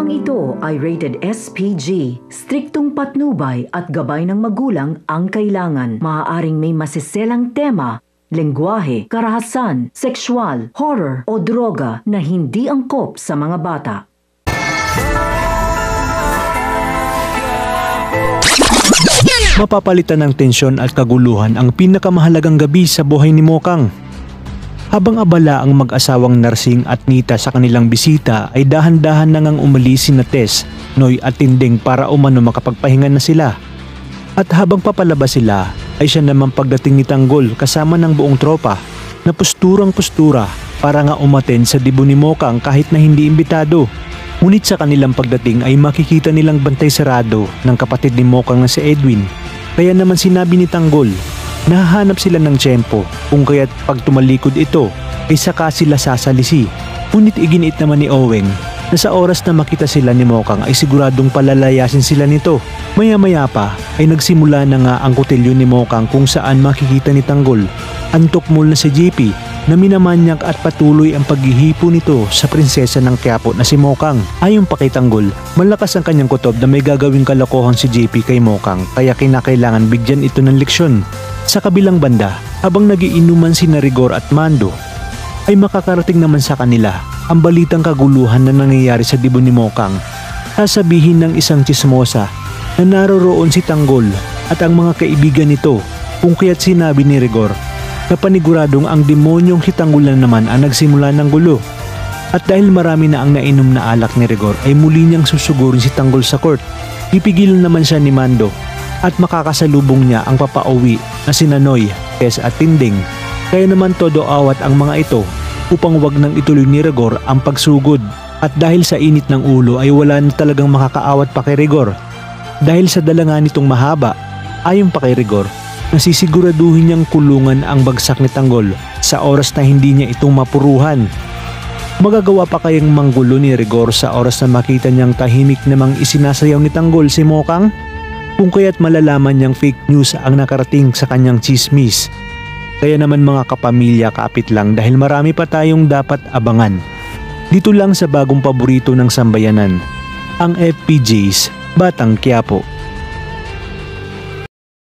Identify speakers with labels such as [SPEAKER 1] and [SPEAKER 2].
[SPEAKER 1] Programang ito ay rated SPG. Striktong patnubay at gabay ng magulang ang kailangan. Maaaring may masiselang tema, lengguwahe, karahasan, sexual, horror o droga na hindi angkop sa mga bata.
[SPEAKER 2] Mapapalitan ng tensyon at kaguluhan ang pinakamahalagang gabi sa buhay ni Mokang. Habang abala ang mag-asawang Narsing at Nita sa kanilang bisita ay dahan-dahan na ngang umalis sina Tess, Noy at Tinding para umano makapagpahinga na sila. At habang papalabas sila ay siya naman pagdating ni Tanggol kasama ng buong tropa na posturang-postura para nga umaten sa dibo ni Mokang kahit na hindi imbitado. Ngunit sa kanilang pagdating ay makikita nilang bantay sarado ng kapatid ni Mokang na si Edwin. Kaya naman sinabi ni Tanggol, nahahanap sila ng tiyempo kung kaya't pag tumalikod ito ay saka sila sasalisi. Ngunit iginiit naman ni Oweng na sa oras na makita sila ni Mokang ay siguradong palalayasin sila nito. Maya-maya pa ay nagsimula na nga ang kutilyo ni Mokang kung saan makikita ni Tanggol ang tukmol na si JP na minamanyak at patuloy ang paghihipo nito sa prinsesa ng Quiapo na si Mokang. Ayon pa kay Tanggol, malakas ang kanyang kutob na may gagawing kalokohan si JP kay Mokang kaya kinakailangan bigyan ito ng leksyon. Sa kabilang banda, habang nagiinuman sina Rigor at Mando, ay makakarating naman sa kanila ang balitang kaguluhan na nangyayari sa dibo ni Mokang. Sasabihin ng isang tsismosa na naroroon si Tanggol at ang mga kaibigan nito kung kaya't sinabi ni Rigor na paniguradong ang demonyong si Tanggol na naman ang nagsimula ng gulo. At dahil marami na ang nainom na alak ni Rigor ay muli niyang susugurin si Tanggol sa court. Pipigilan naman siya ni Mando at makakasalubong niya ang papauwi na sina Noy, Tess at Tinding. Kaya naman todo awat ang mga ito upang wag nang ituloy ni Rigor ang pagsugod. At dahil sa init ng ulo ay wala na talagang makakaawat pa kay Rigor. Dahil sa dala nga nitong mahaba, ayon pa kay Rigor, nasisiguraduhin niyang kulungan ang bagsak ni Tanggol sa oras na hindi niya itong mapuruhan. Magagawa pa kayang manggulo ni Rigor sa oras na makita niyang tahimik namang isinasayaw ni Tanggol si Mokang? Kung kaya't malalaman niyang fake news ang nakarating sa kanyang chismis. Kaya naman mga kapamilya, kaapit lang dahil marami pa tayong dapat abangan. Dito lang sa bagong paborito ng sambayanan, ang FPJ's Batang Quiapo.